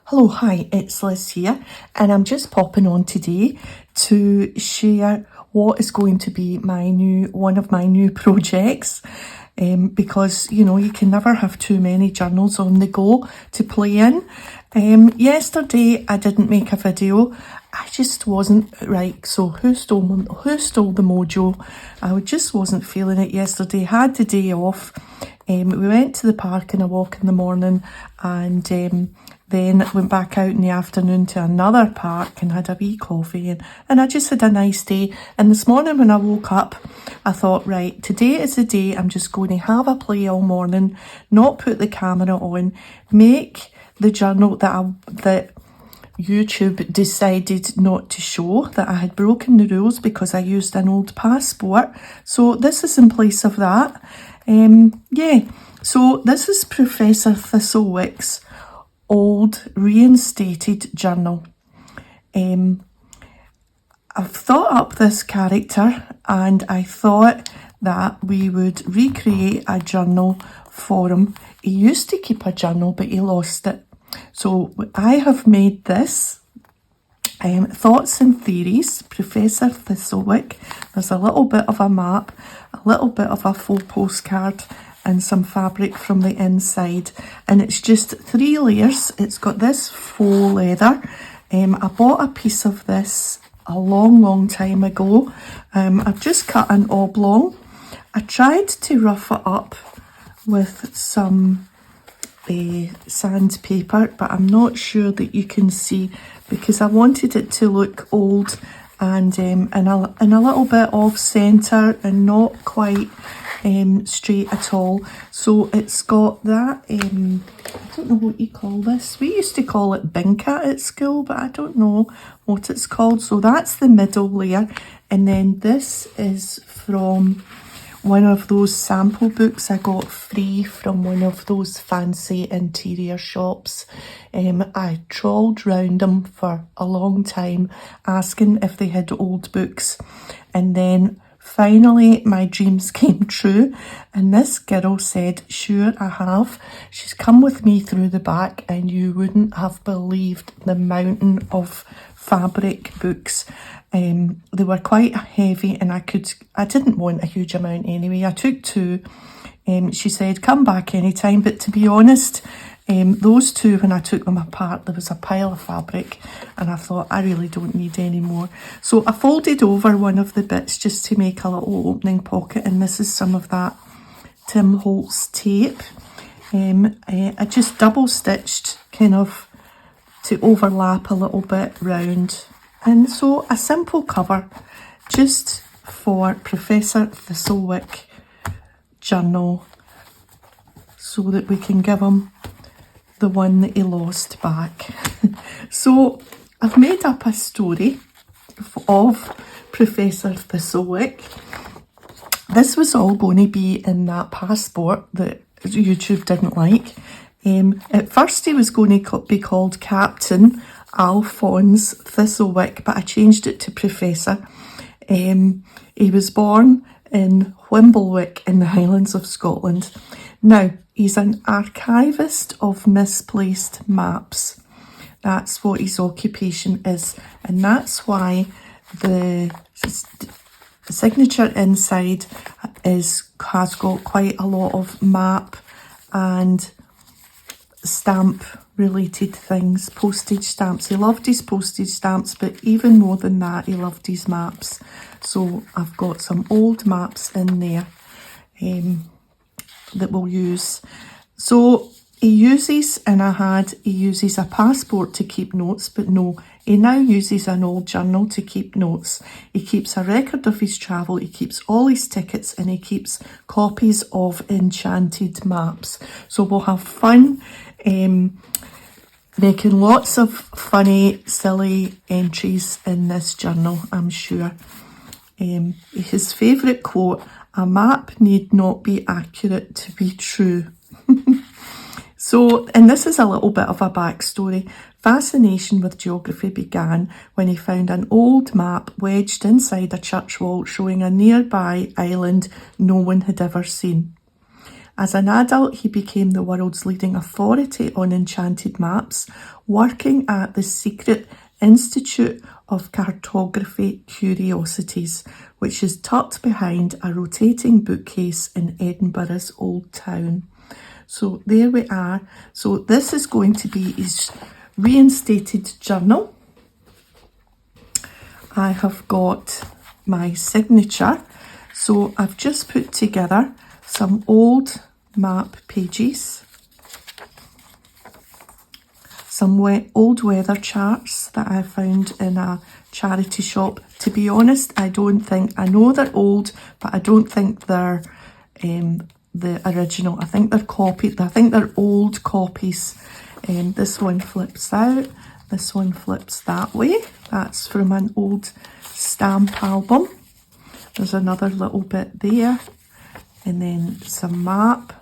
Hello, hi, it's Liz here, and I'm just popping on today to share what is going to be one of my new projects, because you can never have too many journals on the go to play in. Yesterday I didn't make a video. I just wasn't right. So who stole the mojo? I just wasn't feeling it yesterday. Had the day off. We went to the park in a walk in the morning, and then went back out in the afternoon to another park and had a wee coffee, and I just had a nice day. And this morning when I woke up, I thought, right, today is the day I'm just going to have a play all morning, not put the camera on, make the journal that YouTube decided not to show, that I had broken the rules because I used an old passport. So this is in place of that. So this is Professor Thistlewick's old reinstated journal. I've thought up this character, and I thought that we would recreate a journal for him. He used to keep a journal, but he lost it. So I have made this Thoughts and Theories, Professor Thistlewick. There's a little bit of a map, a little bit of a full postcard, and some fabric from the inside, and it's just 3 layers. It's got this faux leather. I bought a piece of this a long time ago. I've just cut an oblong. I tried to rough it up with some sandpaper, but I'm not sure that you can see, because I wanted it to look old and a little bit off centre and not quite straight at all. So it's got that, I don't know what you call this. We used to call it binka at school, but I don't know what it's called. So that's the middle layer, and then this is from one of those sample books I got free from one of those fancy interior shops. I trawled round them for a long time asking if they had old books, and then finally my dreams came true, and this girl said, sure I have. She's come with me through the back, and you wouldn't have believed the mountain of fabric books. They were quite heavy, and I didn't want a huge amount anyway. I took 2. She said come back anytime, but to be honest, those 2, when I took them apart, there was a pile of fabric, and I thought I really don't need any more. So I folded over one of the bits just to make a little opening pocket, and this is some of that Tim Holtz tape. I just double stitched kind of to overlap a little bit round. And so a simple cover just for Professor Thistlewick journal, so that we can give him the one that he lost back. So I've made up a story of Professor Thistlewick. This was all going to be in that passport that YouTube didn't like. At first he was going to be called Captain Alphonse Thistlewick, but I changed it to Professor. He was born in Whimsical in the Highlands of Scotland. Now, he's an Archivist of Misplaced Maps. That's what his occupation is, and that's why the signature inside has got quite a lot of map and stamp related things, postage stamps. He loved his postage stamps, but even more than that, he loved his maps. So I've got some old maps in there that we'll use. So he uses a passport to keep notes, but no, he now uses an old journal to keep notes. He keeps a record of his travel, he keeps all his tickets, and he keeps copies of enchanted maps. So we'll have fun making lots of funny, silly entries in this journal, I'm sure. His favourite quote, a map need not be accurate to be true. So, and this is a little bit of a backstory. Fascination with geography began when he found an old map wedged inside a church wall showing a nearby island no one had ever seen. As an adult, he became the world's leading authority on enchanted maps, working at the secret Institute of Cartography Curiosities, which is tucked behind a rotating bookcase in Edinburgh's Old Town. So there we are. So this is going to be his reinstated journal. I have got my signature. So I've just put together some old map pages, some old weather charts that I found in a charity shop. To be honest, I know they're old, but I don't think they're the original. I think they're copied. I think they're old copies. This one flips out. This one flips that way. That's from an old stamp album. There's another little bit there. And then some map,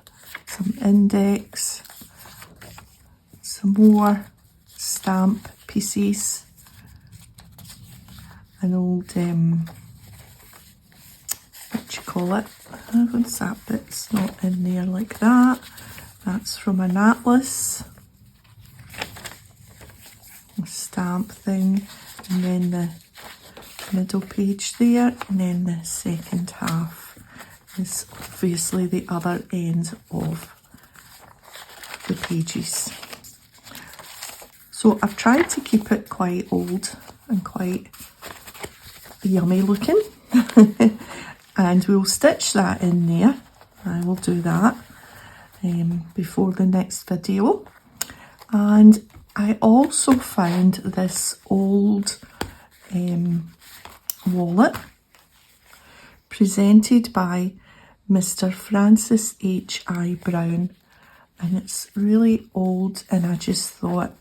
some index, some more stamp pieces. An old, what do you call it? What's that bit's not in there like that. That's from an atlas. A stamp thing. And then the middle page there. And then the second half is obviously the other end of the pages. So I've tried to keep it quite old and quite yummy looking. And we'll stitch that in there. I will do that before the next video. And I also found this old wallet presented by Mr. Francis H.I. Brown, and it's really old, and I just thought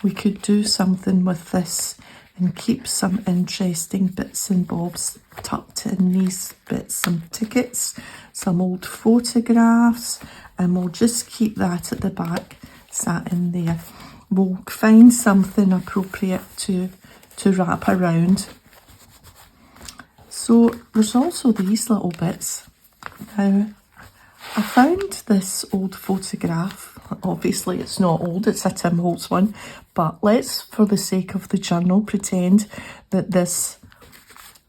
we could do something with this and keep some interesting bits and bobs tucked in these bits, some tickets, some old photographs, and we'll just keep that at the back sat in there. We'll find something appropriate to wrap around. So there's also these little bits. Now, I found this old photograph. Obviously it's not old, it's a Tim Holtz one, but let's, for the sake of the journal, pretend that this,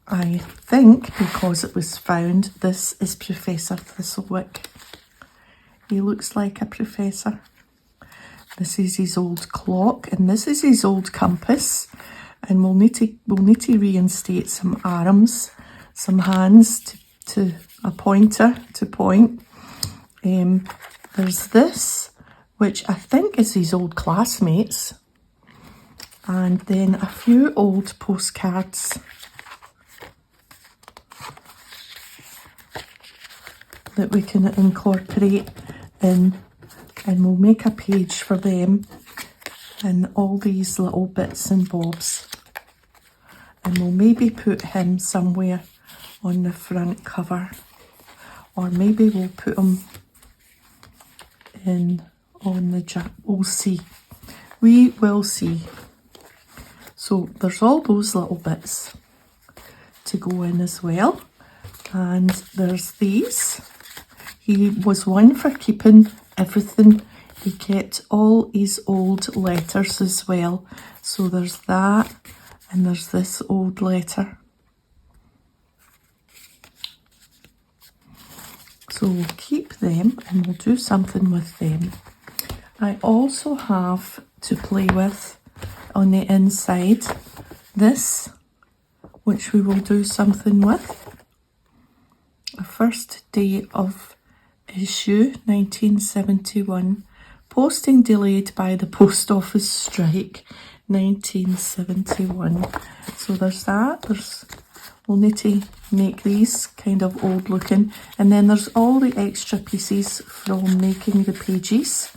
I think, because it was found, this is Professor Thistlewick. He looks like a professor. This is his old clock, and this is his old compass, and we'll need to reinstate some arms, some hands to a pointer to point. There's this, which I think is his old classmates, and then a few old postcards that we can incorporate in, and we'll make a page for them, and all these little bits and bobs, and we'll maybe put him somewhere on the front cover, or maybe we'll put him in on the we'll see. We will see. So there's all those little bits to go in as well, and there's these. He was one for keeping everything. He kept all his old letters as well. So there's that, and there's this old letter. So we'll keep them and we'll do something with them. I also have to play with on the inside this, which we will do something with. The first day of issue 1971. Posting delayed by the post office strike 1971. So there's that. We'll need to make these kind of old looking, and then there's all the extra pieces from making the pages.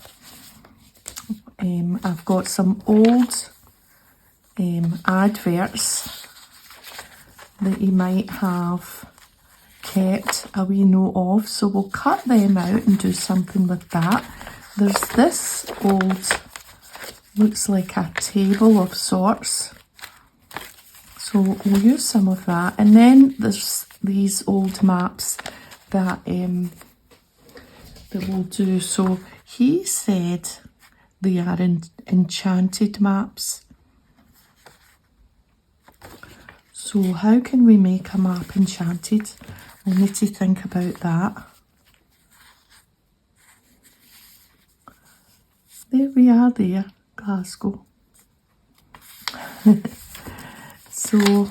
I've got some old adverts that he might have kept a wee note of, so we'll cut them out and do something with that. There's this old, looks like a table of sorts, so we'll use some of that. And then there's these old maps that that we'll do. So he said they are enchanted maps. So how can we make a map enchanted? We'll need to think about that. There we are there, Glasgow. So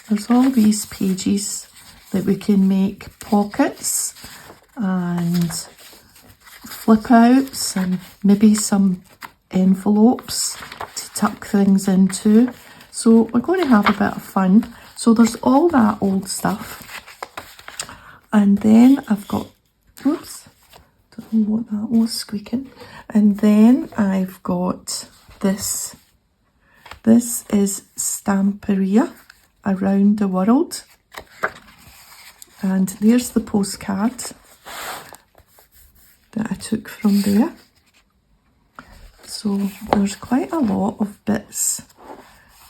there's all these pages that we can make pockets and flip outs and maybe some envelopes to tuck things into. So we're going to have a bit of fun. So there's all that old stuff. And then I've got, oops, don't know what that was squeaking. And then I've got this. This is Stamperia Around the World. And there's the postcard that I took from there. So there's quite a lot of bits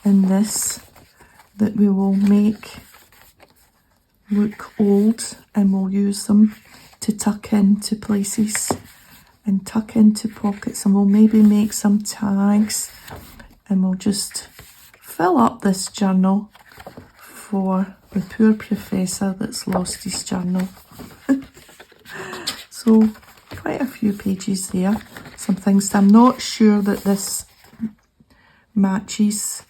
in this that we will make look old, and we'll use them to tuck into places and tuck into pockets, and we'll maybe make some tags, and we'll just fill up this journal for the poor professor that's lost his journal. So quite a few pages there, some things. I'm not sure that this matches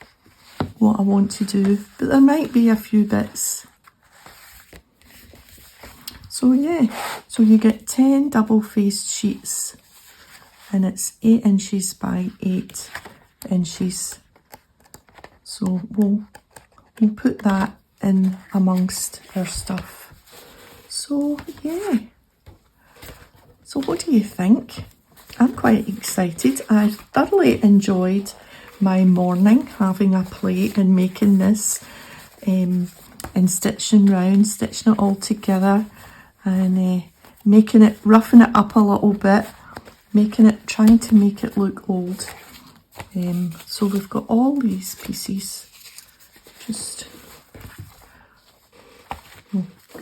what I want to do, but there might be a few bits. So yeah, so you get 10 double-faced sheets, and it's 8 inches by 8 inches. So we'll put that in amongst our stuff. So yeah, so what do you think? I'm quite excited. I thoroughly enjoyed my morning having a play and making this and stitching round, stitching it all together, and making it, roughing it up a little bit, trying to make it look old. So we've got all these pieces. Just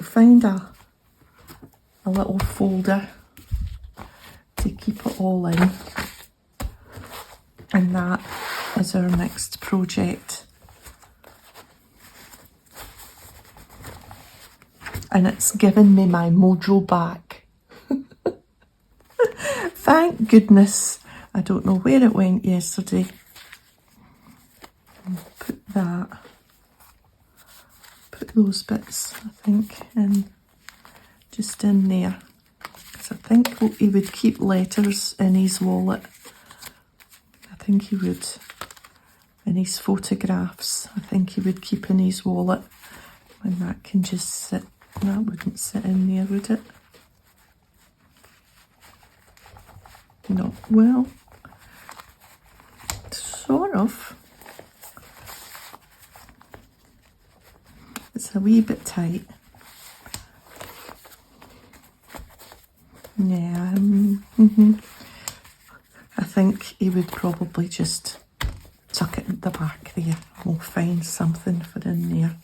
find a little folder to keep it all in, and that is our next project. And it's given me my mojo back. Thank goodness. I don't know where it went yesterday. Put that. Put those bits, I think, in, just in there. Because I think he would keep letters in his wallet. I think he would. And his photographs, I think he would keep in his wallet. And that can just sit. That wouldn't sit in there, would it? No, well, sort of. It's a wee bit tight. Yeah, I think he would probably just tuck it at the back there. We'll find something for in there.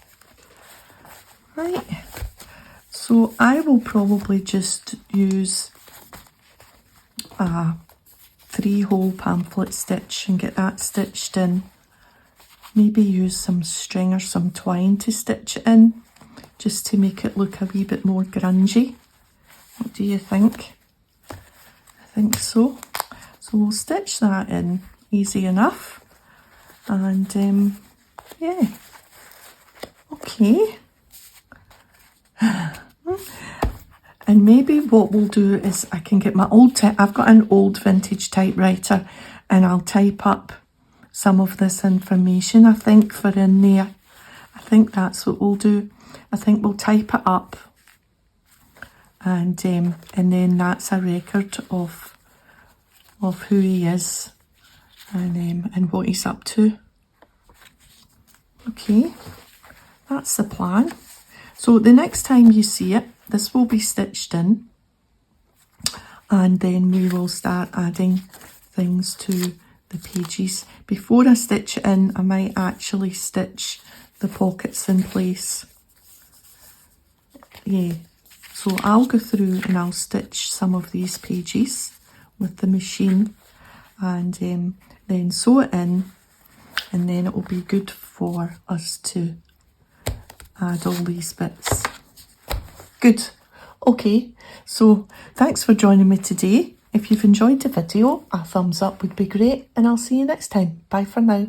Right. So I will probably just use a 3-hole pamphlet stitch and get that stitched in. Maybe use some string or some twine to stitch it in, just to make it look a wee bit more grungy. What do you think? I think so. So we'll stitch that in easy enough. And yeah, okay. And maybe what we'll do is I can get my old I've got an old vintage typewriter, and I'll type up some of this information, I think, for in there. I think that's what we'll do. I think we'll type it up, and then that's a record of who he is and what he's up to. Okay, that's the plan. So the next time you see it, this will be stitched in, and then we will start adding things to the pages. Before I stitch it in, I might actually stitch the pockets in place. Yeah, So I'll go through and I'll stitch some of these pages with the machine and then sew it in, and then it will be good for us to add all these bits. Good. Okay, so thanks for joining me today. If you've enjoyed the video, a thumbs up would be great, and I'll see you next time. Bye for now.